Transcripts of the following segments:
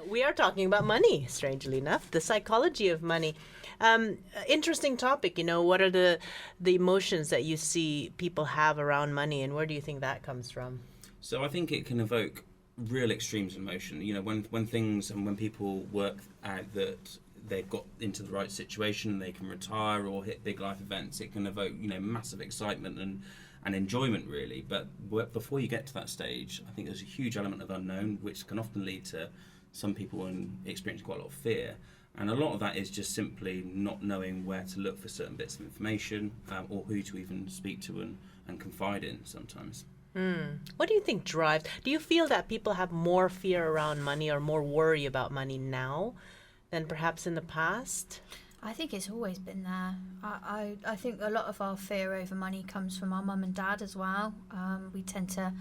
We are talking about money, strangely enough, the psychology of money. Interesting topic. What are the emotions that you see people have around money, and where do you think that comes from? So I think it can evoke real extremes of emotion. When things and when people work out that they've got into the right situation, they can retire or hit big life events, it can evoke massive excitement and enjoyment, really. But before you get to that stage, I think there's a huge element of unknown, which can often lead to some people experiencing quite a lot of fear. And a lot of that is just simply not knowing where to look for certain bits of information, or who to even speak to and confide in sometimes. What do you think drives? Do you feel that people have more fear around money or more worry about money now than perhaps in the past? I think it's always been there. I think a lot of our fear over money comes from our mum and dad as well. We tend to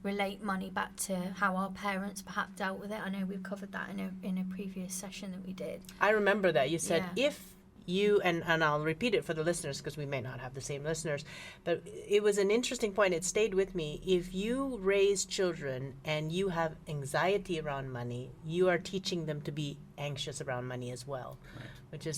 relate money back to how our parents perhaps dealt with it. I know we've covered that in a previous session that we did. I remember that you said if you, and I'll repeat it for the listeners because we may not have the same listeners, but it was an interesting point. It stayed with me. If you raise children and you have anxiety around money, you are teaching them to be anxious around money as well. Right. Which is,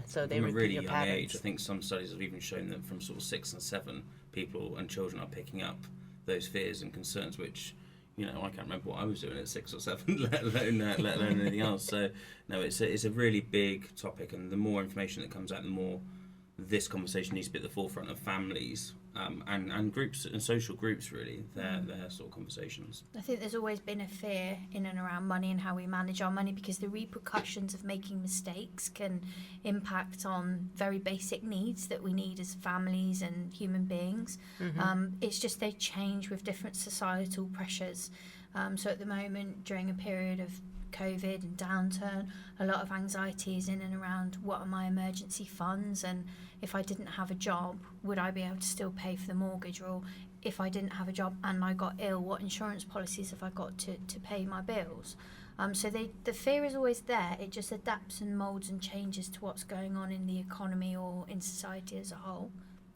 so they from a repeat really your young patterns. age. I think some studies have even shown that from sort of 6 and 7, people and children are picking up those fears and concerns, which I can't remember what I was doing at 6 or 7, let alone anything else. So no, it's a really big topic, and the more information that comes out, the more this conversation needs to be at the forefront of families and groups and social groups, really, their sort of conversations. I think there's always been a fear in and around money and how we manage our money, because the repercussions of making mistakes can impact on very basic needs that we need as families and human beings. It's just they change with different societal pressures. So at the moment, during a period of COVID and downturn, a lot of anxiety is in and around what are my emergency funds, and if I didn't have a job, would I be able to still pay for the mortgage? Or if I didn't have a job and I got ill, what insurance policies have I got to pay my bills? So the fear is always there. It just adapts and molds and changes to what's going on in the economy or in society as a whole.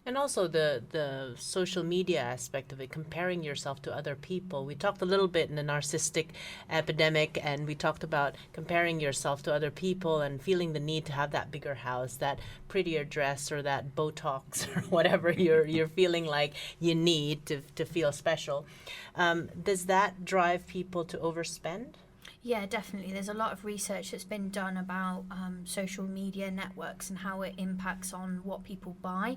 And also the social media aspect of it, comparing yourself to other people. We talked a little bit in the narcissistic epidemic, and we talked about comparing yourself to other people and feeling the need to have that bigger house, that prettier dress, or that Botox, or whatever you're feeling like you need to feel special. Does that drive people to overspend? Yeah, definitely. There's a lot of research that's been done about social media networks and how it impacts on what people buy.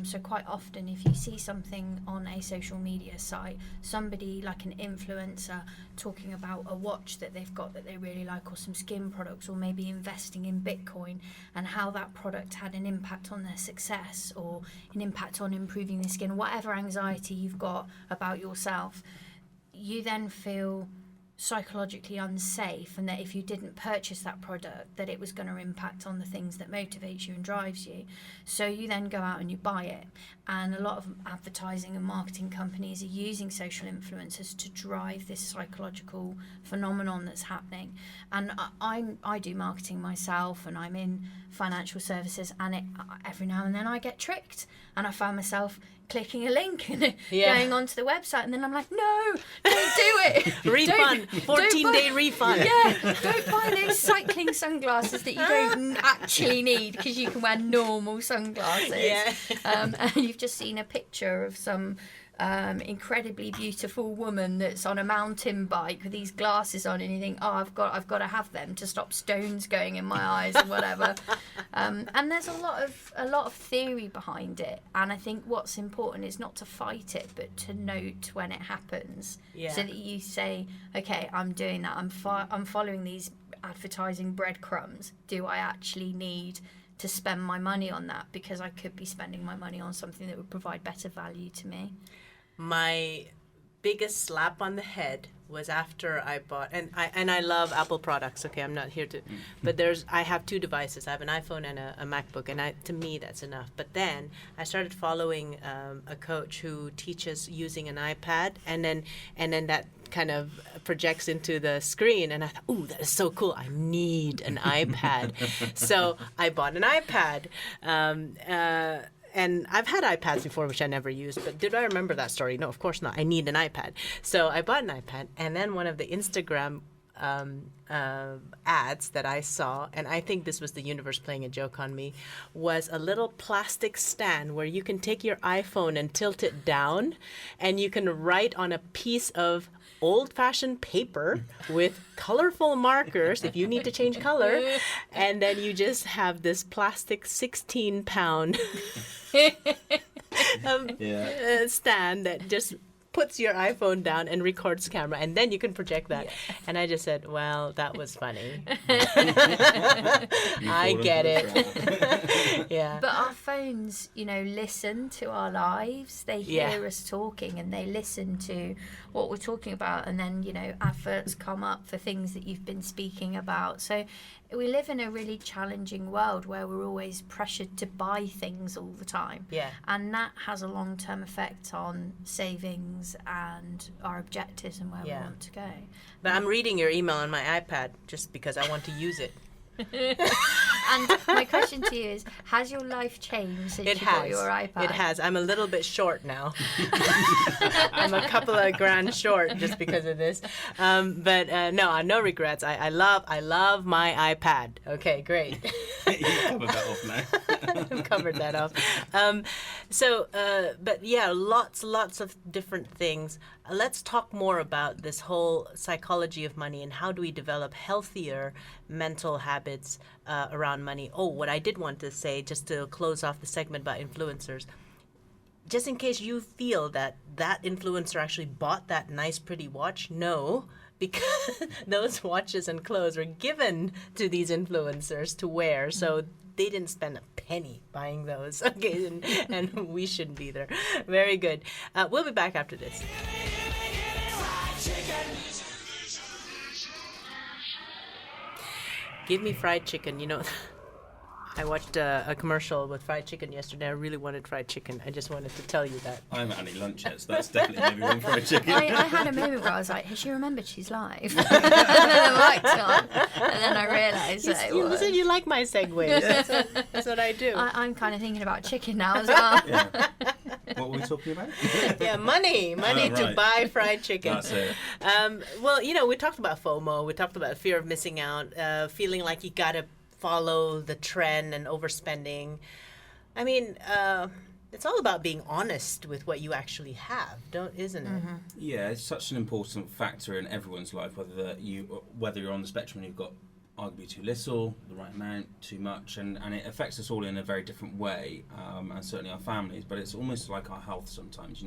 So quite often, if you see something on a social media site, somebody like an influencer talking about a watch that they've got that they really like, or some skin products, or maybe investing in Bitcoin, and how that product had an impact on their success or an impact on improving their skin, whatever anxiety you've got about yourself, you then feel psychologically unsafe, and that if you didn't purchase that product, that it was going to impact on the things that motivates you and drives you. So you then go out and you buy it, and a lot of advertising and marketing companies are using social influencers to drive this psychological phenomenon that's happening. And I do marketing myself, and I'm in financial services, and every now and then I get tricked, and I find myself clicking a link and going onto the website, and then I'm like, no, don't do it. Refund, 14-day refund. Yeah, don't buy those cycling sunglasses that you don't actually need, because you can wear normal sunglasses. Yeah. And you've just seen a picture of some incredibly beautiful woman that's on a mountain bike with these glasses on, and you think, oh, I've got to have them to stop stones going in my eyes and whatever. And there's a lot of theory behind it, and I think what's important is not to fight it, but to note when it happens, so that you say, okay, I'm doing that, I'm following these advertising breadcrumbs. Do I actually need to spend my money on that? Because I could be spending my money on something that would provide better value to me. My biggest slap on the head was after I bought, and I love Apple products. Okay, I'm not here to, but I have 2 devices. I have an iPhone and a MacBook, and to me that's enough. But then I started following a coach who teaches using an iPad, and then that kind of projects into the screen, and I thought, ooh, that is so cool. I need an iPad. So I bought an iPad. And I've had iPads before, which I never used, but did I remember that story? No, of course not. I need an iPad. So I bought an iPad, and then one of the Instagram ads that I saw, and I think this was the universe playing a joke on me, was a little plastic stand where you can take your iPhone and tilt it down, and you can write on a piece of old-fashioned paper with colorful markers if you need to change color, and then you just have this plastic 16-pound stand that just puts your iPhone down and records camera, and then you can project that. Yeah. And I just said, well, that was funny. I get it. Yeah. But our phones, listen to our lives. They hear us talking, and they listen to what we're talking about, and then, adverts come up for things that you've been speaking about. So we live in a really challenging world where we're always pressured to buy things all the time. Yeah. And that has a long-term effect on savings and our objectives and where we want to go. But I'm reading your email on my iPad just because I want to use it. And my question to you is, has your life changed since you got your iPad? It has. I'm a little bit short now. I'm a couple of grand short just because of this. But no regrets. I love my iPad. Okay, great. You covered that off now. I've covered that off. But yeah, lots of different things. Let's talk more about this whole psychology of money and how do we develop healthier mental habits around money. Oh, what I did want to say, just to close off the segment about influencers, just in case you feel that influencer actually bought that nice, pretty watch, no, because those watches and clothes were given to these influencers to wear, so they didn't spend a penny buying those. Okay, and we shouldn't either. Very good. We'll be back after this. Give me fried chicken. I watched a commercial with fried chicken yesterday. I really wanted fried chicken. I just wanted to tell you that. I haven't had any lunch yet, so that's definitely maybe one fried chicken. I had a moment where I was like, has she remembered she's live? And then the mic's on. And then I realised that you said you like my segues. That's what I do. I'm kind of thinking about chicken now as well. Yeah. What were we talking about? Yeah, money to buy fried chicken. That's it. Well, we talked about FOMO. We talked about fear of missing out, feeling like you got to follow the trend and overspending. I mean, it's all about being honest with what you actually have, isn't it? Mm-hmm. Yeah, it's such an important factor in everyone's life, whether you're on the spectrum and you've got arguably too little, the right amount, too much, and it affects us all in a very different way, and certainly our families, but it's almost like our health sometimes.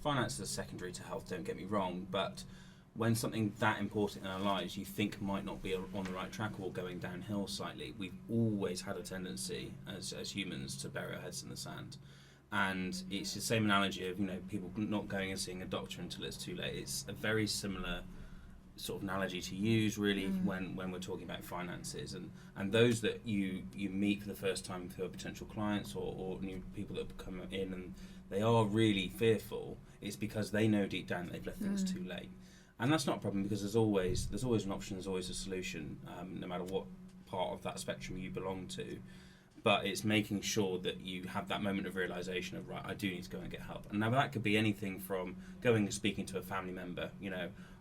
Finance is secondary to health, don't get me wrong, but when something that important in our lives you think might not be on the right track or going downhill slightly, we've always had a tendency as humans to bury our heads in the sand. And it's the same analogy of people not going and seeing a doctor until it's too late. It's a very similar sort of analogy to use really when we're talking about finances, and those that you meet for the first time who are potential clients or new people that come in and they are really fearful, it's because they know deep down that they've left things too late. And that's not a problem, because there's always an option, there's always a solution, no matter what part of that spectrum you belong to. But it's making sure that you have that moment of realization of, right, I do need to go and get help. And now that could be anything from going and speaking to a family member,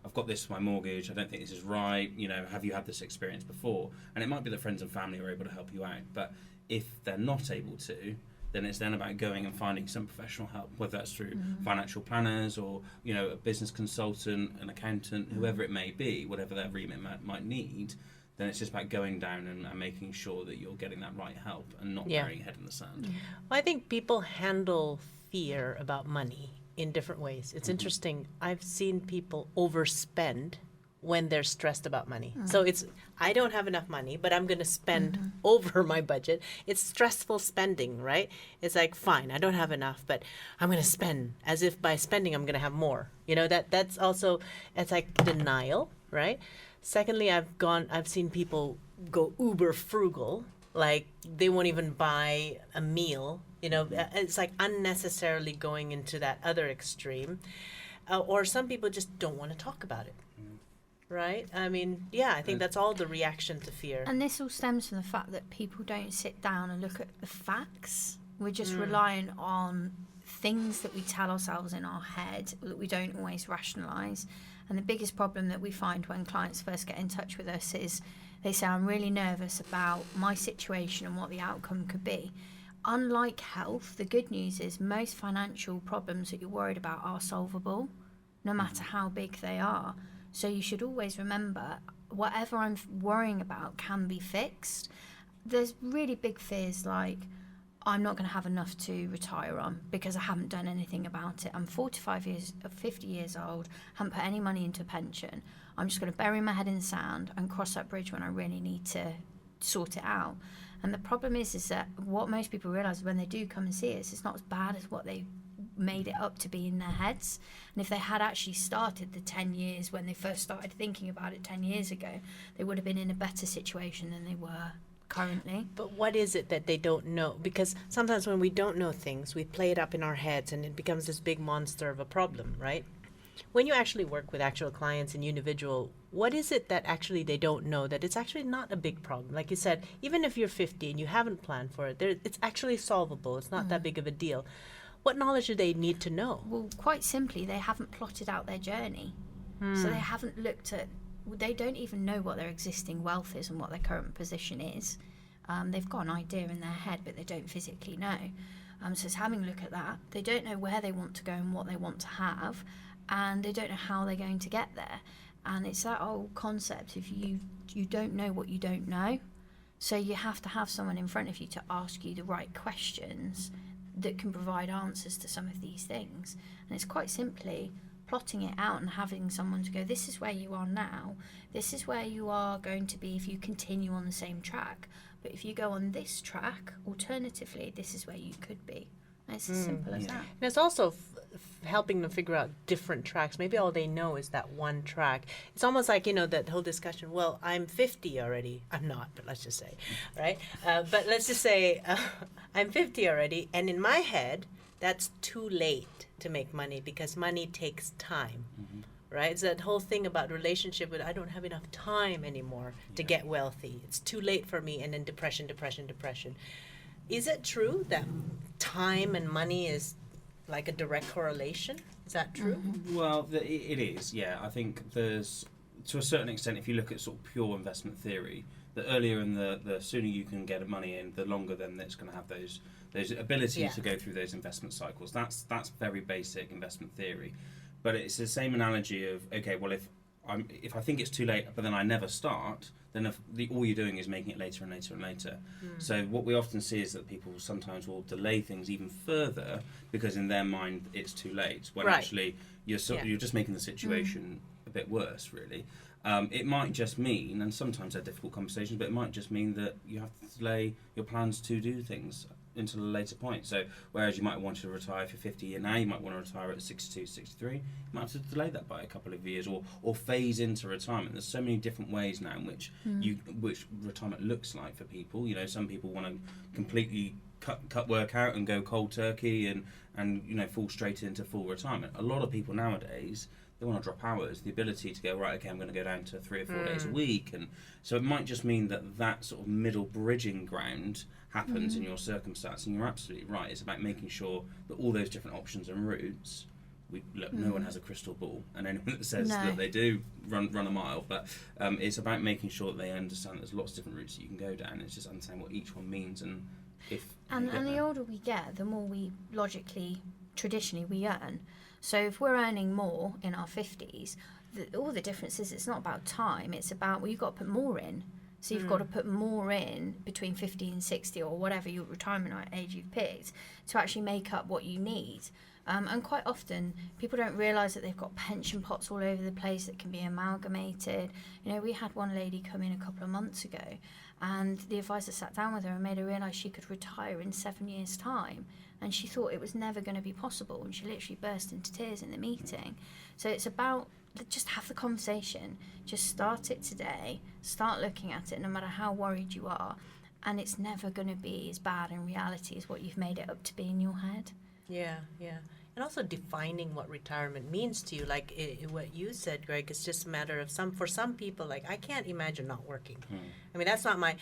I've got this for my mortgage, I don't think this is right, have you had this experience before? And it might be that friends and family are able to help you out. But if they're not able to, then it's then about going and finding some professional help, whether that's through financial planners or, a business consultant, an accountant, whoever it may be, whatever their remit might need. Then it's just about going down and making sure that you're getting that right help and not burying your head in the sand. Well, I think people handle fear about money in different ways. It's interesting. I've seen people overspend when they're stressed about money. So it's, I don't have enough money, but I'm going to spend over my budget. It's stressful spending, right? It's like, fine, I don't have enough, but I'm going to spend as if by spending I'm going to have more. That's also, it's like denial, right? Secondly, I've seen people go uber frugal, like they won't even buy a meal. It's like unnecessarily going into that other extreme. Or some people just don't want to talk about it. Right? I mean, I think that's all the reaction to fear. And this all stems from the fact that people don't sit down and look at the facts. We're just relying on things that we tell ourselves in our head that we don't always rationalise. And the biggest problem that we find when clients first get in touch with us is they say, I'm really nervous about my situation and what the outcome could be. Unlike health, the good news is most financial problems that you're worried about are solvable, no matter how big they are. So you should always remember, whatever I'm worrying about can be fixed. There's really big fears like, I'm not going to have enough to retire on because I haven't done anything about it. I'm 50 years old, haven't put any money into a pension. I'm just going to bury my head in the sand and cross that bridge when I really need to sort it out. And the problem is that what most people realise when they do come and see us, it's not as bad as what they made it up to be in their heads. And if they had actually started the 10 years when they first started thinking about it 10 years ago, they would have been in a better situation than they were currently. But what is it that they don't know? Because sometimes when we don't know things, we play it up in our heads and it becomes this big monster of a problem, right? When you actually work with actual clients and individual, what is it that actually they don't know that it's actually not a big problem? Like you said, even if you're 50 and you haven't planned for it, it's actually solvable. It's not that big of a deal. What knowledge do they need to know? Well, quite simply, they haven't plotted out their journey. So they haven't looked at, they don't even know what their existing wealth is and what their current position is. They've got an idea in their head, but they don't physically know. So it's having a look at that. They don't know where they want to go and what they want to have, and they don't know how they're going to get there. And it's that old concept of you don't know what you don't know. So you have to have someone in front of you to ask you the right questions that can provide answers to some of these things. And it's quite simply plotting it out and having someone to go, this is where you are now, this is where you are going to be if you continue on the same track. But if you go on this track, alternatively, this is where you could be. And it's as simple as that. And it's also helping them figure out different tracks. Maybe all they know is that one track. It's almost like, that whole discussion, well, I'm 50 already. I'm not, but let's just say, right? But let's just say I'm 50 already, and in my head, that's too late to make money because money takes time, right? It's that whole thing about relationship with I don't have enough time anymore to get wealthy. It's too late for me, and then depression. Is it true that time and money is like a direct correlation? Is that true? Well, it is, yeah. I think there's, to a certain extent, if you look at sort of pure investment theory, the earlier and the sooner you can get money in, the longer then it's going to have those abilities to go through those investment cycles. That's very basic investment theory. But it's the same analogy of, okay, well, if I think it's too late, but then I never start, then all you're doing is making it later and later and later. So what we often see is that people sometimes will delay things even further because in their mind it's too late, when actually you're just making the situation a bit worse, really. It might just mean, and sometimes they're difficult conversations, but it might just mean that you have to delay your plans to do things until a later point. So whereas you might want to retire if you're 50 and now you might want to retire at 62, 63, you might have to delay that by a couple of years or phase into retirement. There's so many different ways now in which which retirement looks like for people. Some people want to completely cut work out and go cold turkey and fall straight into full retirement. A lot of people nowadays, they want to drop hours, the ability to go, right, okay, I'm going to go down to 3 or 4 days a week. And so it might just mean that sort of middle bridging ground happens in your circumstance. And you're absolutely right. It's about making sure that all those different options and routes, no one has a crystal ball. And anyone that says that they do run a mile. But it's about making sure that they understand there's lots of different routes that you can go down. It's just understanding what each one means. And the older we get, the more we traditionally we earn. So if we're earning more in our 50s, all the difference is it's not about time, it's about, you've got to put more in. So you've got to put more in between 50 and 60 or whatever your retirement age you've picked to actually make up what you need. And quite often, people don't realise that they've got pension pots all over the place that can be amalgamated. We had one lady come in a couple of months ago and the advisor sat down with her and made her realise she could retire in 7 years' time. And she thought it was never going to be possible. And she literally burst into tears in the meeting. So it's about just have the conversation. Just start it today. Start looking at it no matter how worried you are. And it's never going to be as bad in reality as what you've made it up to be in your head. Yeah. And also defining what retirement means to you. Like what you said, Greg, it's just a matter of for some people, like I can't imagine not working. I mean, that's not my,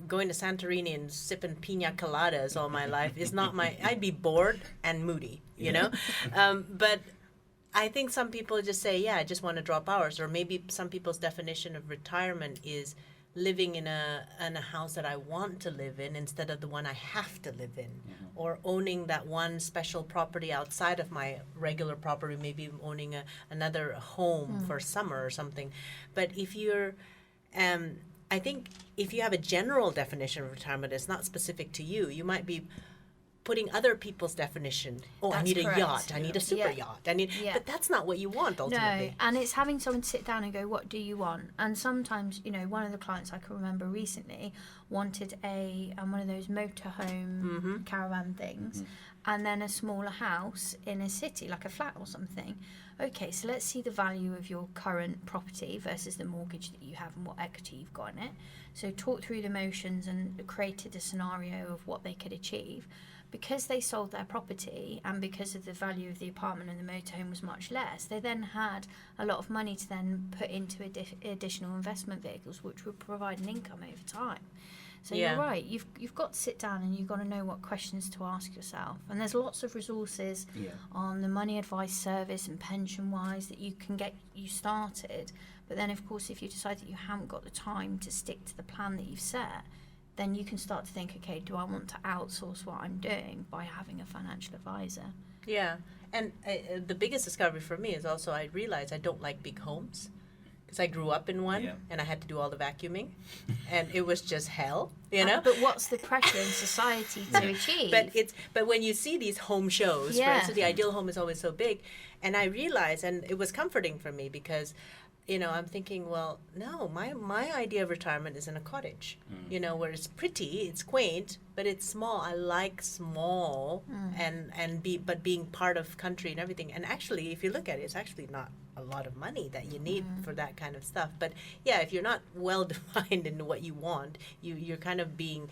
going to Santorini and sipping pina coladas all my life is not my, I'd be bored and moody, But I think some people just say, yeah, I just want to drop hours. Or maybe some people's definition of retirement is living in a house that I want to live in instead of the one I have to live in. Or owning that one special property outside of my regular property, maybe owning another home for summer or something. But if you're, I think if you have a general definition of retirement, it's not specific to you. You might be putting other people's definition. Oh, I That's need correct. a yacht. I need a super Yeah. yacht. Yeah. But that's not what you want ultimately. No, and it's having someone sit down and go, what do you want? And sometimes, one of the clients I can remember recently wanted one of those motorhome caravan things, and then a smaller house in a city, like a flat or something. Okay, so let's see the value of your current property versus the mortgage that you have and what equity you've got in it. So talk through the motions and created a scenario of what they could achieve. Because they sold their property and because of the value of the apartment and the motorhome was much less, they then had a lot of money to then put into additional investment vehicles, which would provide an income over time. So Yeah. you're right. You've got to sit down and you've got to know what questions to ask yourself. And there's lots of resources on the money advice service and pension-wise that you can get you started. But then, of course, if you decide that you haven't got the time to stick to the plan that you've set, then you can start to think, okay, do I want to outsource what I'm doing by having a financial advisor? Yeah, and the biggest discovery for me is also I realized I don't like big homes because I grew up in one and I had to do all the vacuuming, and it was just hell, But what's the pressure in society to achieve? But when you see these home shows, for instance, the ideal home is always so big, and I realized, and it was comforting for me because, I'm thinking, well, no, my idea of retirement is in a cottage, where it's pretty, it's quaint, but it's small. I like small but being part of country and everything. And actually, if you look at it, it's actually not a lot of money that you need for that kind of stuff. But yeah, if you're not well defined in what you want, you're kind of being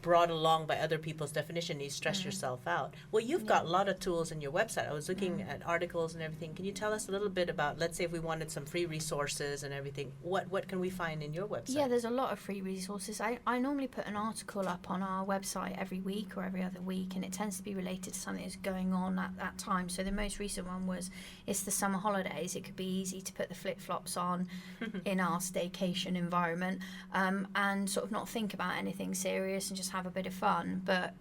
brought along by other people's definition, you stress yourself out. Well, you've got a lot of tools in your website. I was looking at articles and everything. Can you tell us a little bit about, let's say if we wanted some free resources and everything, what can we find in your website? Yeah, there's a lot of free resources. I normally put an article up on our website every week or every other week, and it tends to be related to something that's going on at that time. So the most recent one was, it's the summer holidays. It could be easy to put the flip-flops on in our staycation environment and sort of not think about anything serious and just have a bit of fun. But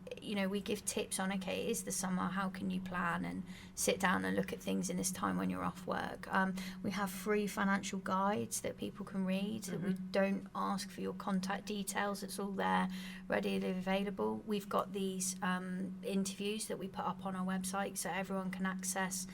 we give tips on, okay, it is the summer, how can you plan and sit down and look at things in this time when you're off work. We have free financial guides that people can read, that we don't ask for your contact details. It's all there, readily available. We've got these interviews that we put up on our website so everyone can access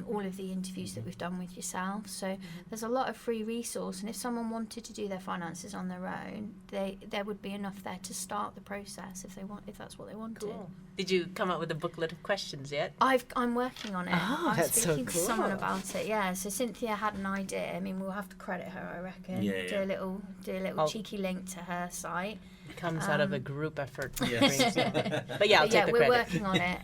all of the interviews that we've done with yourself. So there's a lot of free resource, and if someone wanted to do their finances on their own, there would be enough there to start the process if that's what they wanted. Cool. Did you come up with a booklet of questions yet? I'm working on it. Oh, I'm that's so speaking to cool. someone about it. Yeah, so Cynthia had an idea. I mean, we'll have to credit her, I reckon. Yeah. Do a little cheeky link to her site. It comes out of a group effort. Yes. But yeah, I'll take the we're credit. working on it.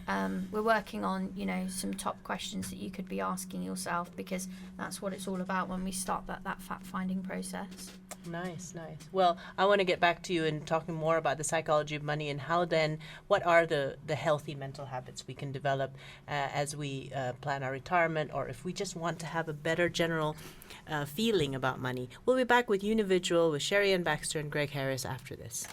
We're working on some top questions that you could be asking yourself, because that's what it's all about when we start that fact finding process. Nice. Well, I want to get back to you and talking more about the psychology of money and how then, what are the healthy mental habits we can develop as we plan our retirement, or if we just want to have a better general feeling about money. We'll be back with Unividual with Sherry Ann Baxter and Greg Harris after this.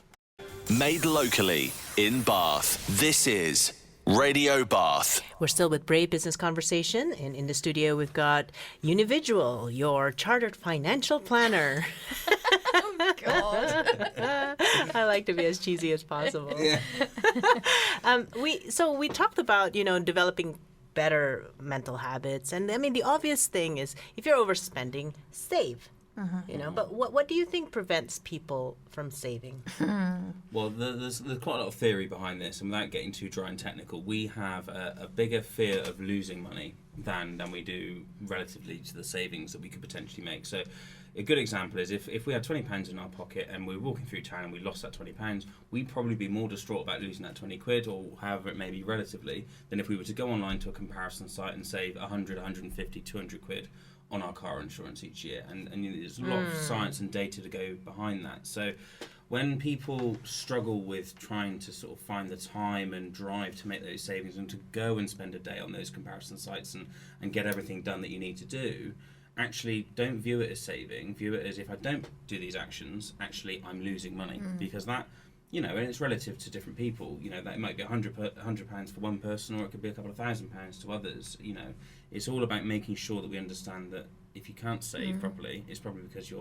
Made locally in Bath. This is Radio Bath. We're still with Brave Business Conversation, and in the studio we've got Unividual, your chartered financial planner. Oh, God. I like to be as cheesy as possible. Yeah. We talked about, developing better mental habits, and I mean the obvious thing is if you're overspending, save. But what do you think prevents people from saving? Well, there's quite a lot of theory behind this, and without getting too dry and technical, we have a bigger fear of losing money than we do relatively to the savings that we could potentially make. So a good example is if we had £20 in our pocket and we were walking through town and we lost that £20, we'd probably be more distraught about losing that 20 quid, or however it may be relatively, than if we were to go online to a comparison site and save 100, 150, 200 quid on our car insurance each year. And there's a lot of science and data to go behind that. So when people struggle with trying to sort of find the time and drive to make those savings and to go and spend a day on those comparison sites and get everything done that you need to do, actually don't view it as saving. View it as, if I don't do these actions, actually I'm losing money. Because that, you know, and it's relative to different people. You know, that might be £100 for one person, or it could be a couple of £1,000 to others. You know, it's all about making sure that we understand that if you can't save properly, it's probably because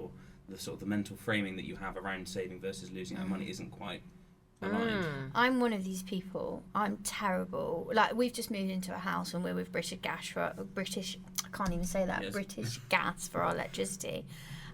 the sort of the mental framing that you have around saving versus losing out money isn't quite aligned. I'm one of these people. I'm terrible. Like, we've just moved into a house and we're with British Gas I can't even say that. Yes. British Gas for our electricity,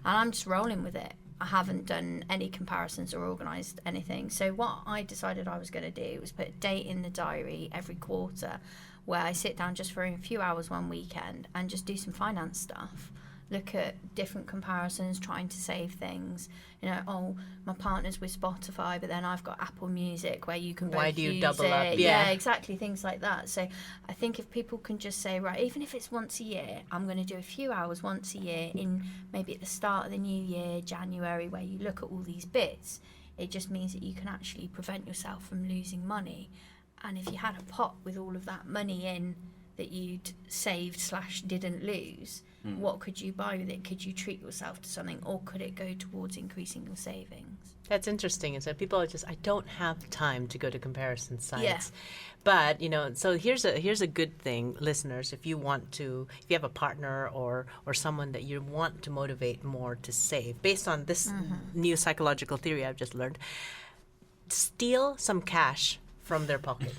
and I'm just rolling with it. I haven't done any comparisons or organised anything. So what I decided I was going to do was put a date in the diary every quarter where I sit down just for a few hours one weekend and just do some finance stuff. Look at different comparisons, trying to save things. You know, oh, my partner's with Spotify, but then I've got Apple Music where you can both Why do you use double it. up? Yeah, exactly, things like that. So I think if people can just say, right, even if it's once a year, I'm going to do a few hours once a year in maybe at the start of the new year, January, where you look at all these bits, it just means that you can actually prevent yourself from losing money. And if you had a pot with all of that money in that you'd saved/didn't lose, what could you buy with it? Could you treat yourself to something, or could it go towards increasing your savings? That's interesting. Is that people are just, I don't have time to go to comparison sites. Yeah. But, you know, so here's a good thing, listeners, if you have a partner or someone that you want to motivate more to save, based on this new psychological theory I've just learned, steal some cash from their pocket.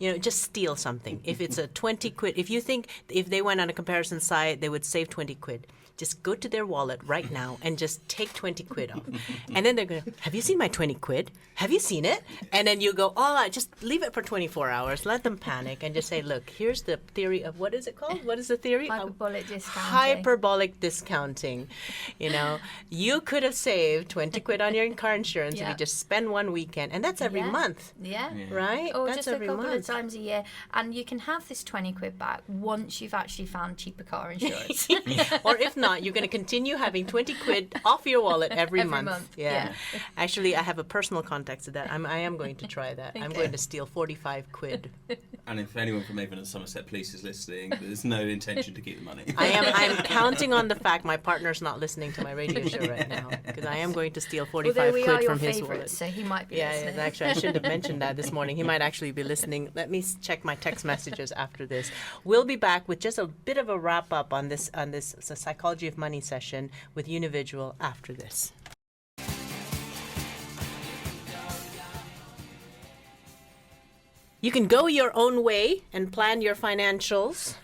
You know, just steal something. If it's a 20 quid, if you think if they went on a comparison site, they would save 20 quid, just go to their wallet right now and just take 20 quid off. And then they're going to, have you seen my 20 quid? Have you seen it? And then you go, oh, just leave it for 24 hours. Let them panic and just say, look, here's the theory of, what is it called? What is the theory? Hyperbolic discounting. Hyperbolic discounting. You know, you could have saved 20 quid on your car insurance if you just spend one weekend. And that's every month. Yeah. Right? Or that's just a every couple month. of times a year. And you can have this 20 quid back once you've actually found cheaper car insurance. Or if not, you're going to continue having 20 quid off your wallet every month. Yeah. Actually, I have a personal context to that. I am going to try that. I'm going to steal 45 quid. And if anyone from Avon and Somerset Police is listening, there's no intention to keep the money. I'm counting on the fact my partner's not listening to my radio show right now, because I am going to steal 45 quid from his wallet. So he might be listening. Yeah, actually, I should have mentioned that this morning. He might actually be listening. Let me check my text messages after this. We'll be back with just a bit of a wrap up on this Psychology of Money session with Unividual after this. You can go your own way and plan your financials,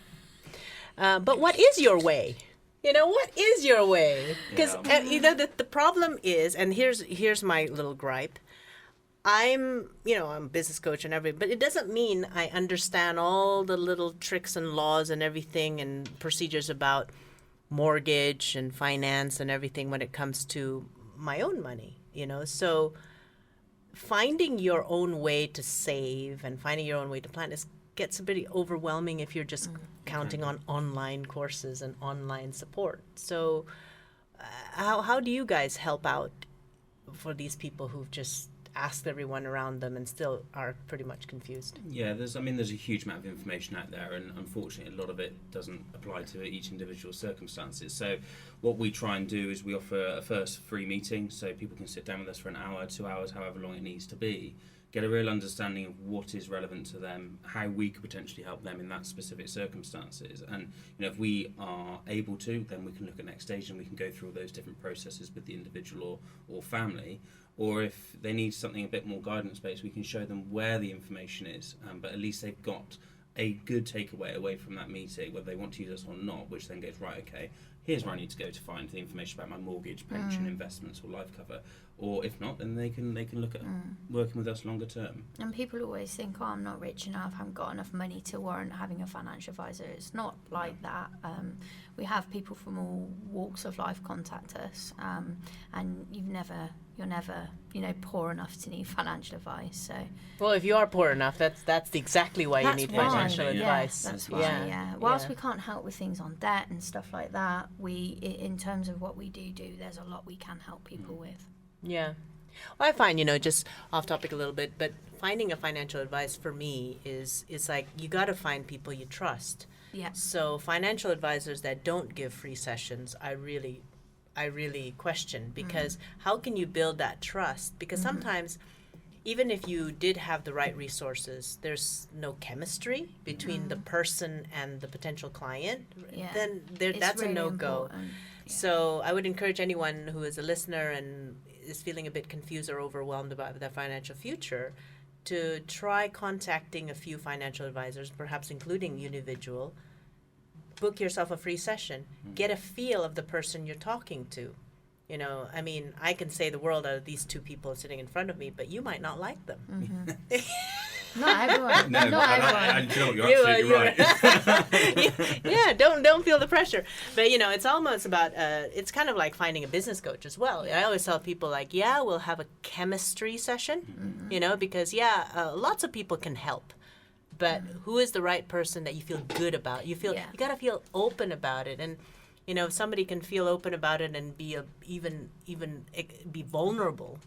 but what is your way? You know, what is your way? Because you know the problem is, and here's my little gripe. I'm a business coach and everything, but it doesn't mean I understand all the little tricks and laws and everything and procedures about mortgage and finance and everything when it comes to my own money, you know. So finding your own way to save and finding your own way to plan gets a bit overwhelming if you're just counting on online courses and online support. So how do you guys help out for these people who've just asked everyone around them and still are pretty much confused? Yeah, there's a huge amount of information out there, and unfortunately a lot of it doesn't apply to each individual circumstances. So what we try and do is we offer a first free meeting, so people can sit down with us for an hour, 2 hours, however long it needs to be, get a real understanding of what is relevant to them, how we could potentially help them in that specific circumstances. And you know, if we are able to, then we can look at next stage and we can go through all those different processes with the individual or family. Or if they need something a bit more guidance-based, we can show them where the information is, but at least they've got a good takeaway away from that meeting, whether they want to use us or not, which then goes, right, okay, here's where I need to go to find the information about my mortgage, pension, investments, or life cover. Or if not, then they can look at working with us longer term. And people always think, oh, I'm not rich enough, I haven't got enough money to warrant having a financial advisor. It's not like that. We have people from all walks of life contact us, and you're never, poor enough to need financial advice. So, well, if you are poor enough, that's exactly why you need financial advice. That's why. Whilst we can't help with things on debt and stuff like that, in terms of what we do, there's a lot we can help people with. Yeah. Well, I find, just off topic a little bit, but finding a financial advice for me is like you got to find people you trust. Yeah. So financial advisors that don't give free sessions, I really question, because how can you build that trust? Because sometimes, even if you did have the right resources, there's no chemistry between the person and the potential client. Yeah. Then It's that's really a no-go. important. Yeah. So I would encourage anyone who is a listener and is feeling a bit confused or overwhelmed about their financial future to try contacting a few financial advisors, perhaps including individual. Book yourself a free session. Get a feel of the person you're talking to. I mean, I can say the world out of these two people sitting in front of me, but you might not like them. Not everyone. No, Not and everyone. you're absolutely right. Yeah, don't feel the pressure. But it's almost about it's kind of like finding a business coach as well. I always tell people like, we'll have a chemistry session, because lots of people can help. But who is the right person that you feel good about? You got to feel open about it, and if somebody can feel open about it and be even be vulnerable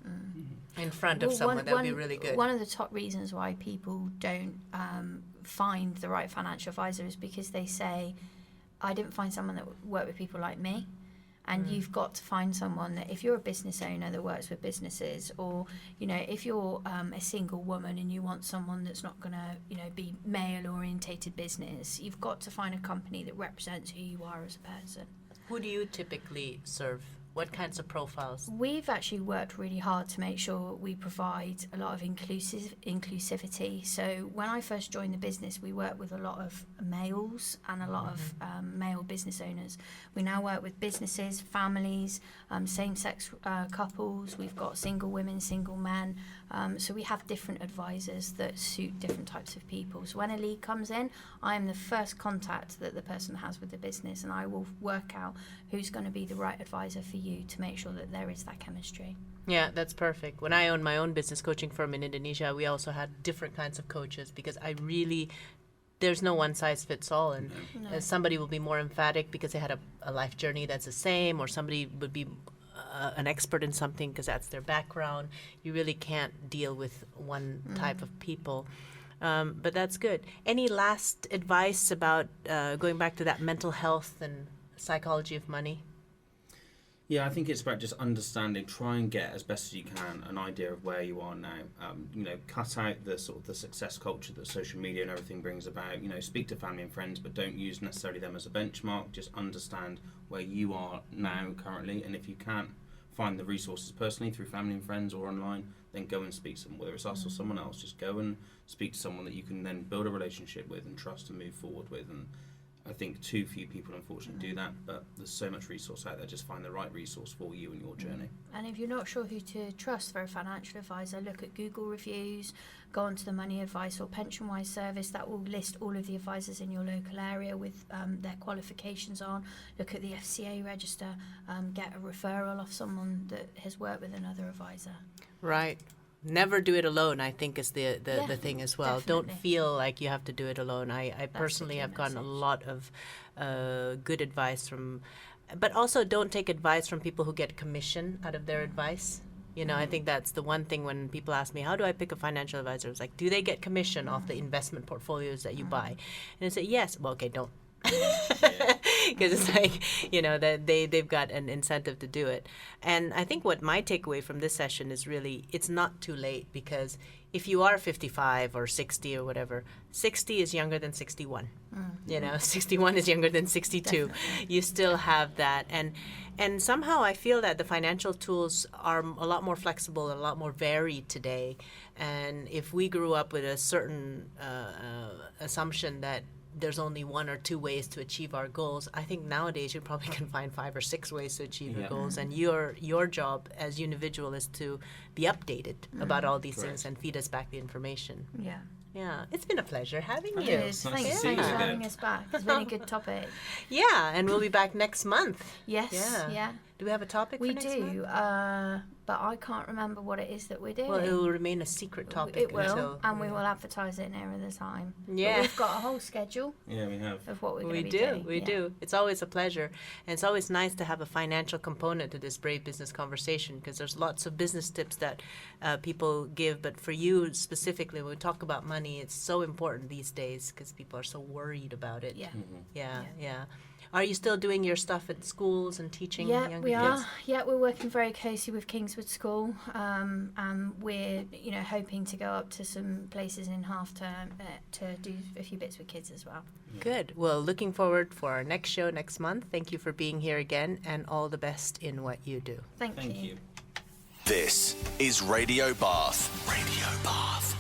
in front of someone, that would be really good. One of the top reasons why people don't find the right financial advisor is because they say, I didn't find someone that worked with people like me. And you've got to find someone that, if you're a business owner that works with businesses, or if you're a single woman and you want someone that's not going to be male orientated business, you've got to find a company that represents who you are as a person. Who do you typically serve? What kinds of profiles? We've actually worked really hard to make sure we provide a lot of inclusivity. So when I first joined the business, we worked with a lot of males and a lot of male business owners. We now work with businesses, families, same-sex couples. We've got single women, single men. So we have different advisors that suit different types of people. So when a lead comes in, I am the first contact that the person has with the business, and I will work out who's going to be the right advisor for you to make sure that there is that chemistry. Yeah, that's perfect. When I owned my own business coaching firm in Indonesia, we also had different kinds of coaches, because there's no one size fits all, and somebody will be more emphatic because they had a life journey that's the same, or somebody would be an expert in something because that's their background. You really can't deal with one type of people. But that's good. Any last advice about going back to that mental health and psychology of money? Yeah, I think it's about just understanding. Try and get, as best as you can, an idea of where you are now. Cut out the sort of the success culture that social media and everything brings about. Speak to family and friends, but don't use necessarily them as a benchmark. Just understand where you are now currently, and if you can't find the resources personally through family and friends or online, then go and speak to someone, whether it's us or someone else. Just go and speak to someone that you can then build a relationship with and trust and move forward with. And I think too few people unfortunately do that, but there's so much resource out there. Just find the right resource for you and your journey. And if you're not sure who to trust for a financial advisor, look at Google reviews, go onto the Money Advice or PensionWise service. That will list all of the advisors in your local area with their qualifications on. Look at the FCA register, get a referral off someone that has worked with another advisor. Right. Never do it alone, I think, is the thing as well. Definitely. Don't feel like you have to do it alone. I personally have gotten a lot of good advice but also don't take advice from people who get commission out of their advice. I think that's the one thing when people ask me, how do I pick a financial advisor? It's like, do they get commission off the investment portfolios that you buy? And I say, yes. Well, okay, don't. Because it's like, that they've got an incentive to do it. And I think what my takeaway from this session is really, it's not too late, because if you are 55 or 60 or whatever, 60 is younger than 61. 61 is younger than 62. Definitely. You still have that. And somehow I feel that the financial tools are a lot more flexible and a lot more varied today. And if we grew up with a certain assumption that there's only one or two ways to achieve our goals, I think nowadays you probably can find 5 or 6 ways to achieve your goals. And your job as individual is to be updated about all these things and feed us back the information. Yeah, it's been a pleasure having you. It is. Thanks for having us back. It's been a good topic. Yeah, and we'll be back next month. Yes. Yeah. Do we have a topic We for next month? do, but I can't remember what it is that we're doing. Well, it will remain a secret topic It will, until... and we will advertise it nearer the time. Yeah. But we've got a whole schedule Yeah, we have. of what we're going We to be do, doing. we Yeah. do. It's always a pleasure. And it's always nice to have a financial component to this Brave Business conversation, because there's lots of business tips that people give. But for you specifically, when we talk about money, it's so important these days because people are so worried about it. Yeah. Yeah. Are you still doing your stuff at schools and teaching Yeah, young we kids? are. Yeah, we're working very closely with Kingswood School, and we're hoping to go up to some places in half term to do a few bits with kids as well. Good. Well, looking forward for our next show next month. Thank you for being here again, and all the best in what you do. Thank Thank you. This is Radio Bath. Radio Bath.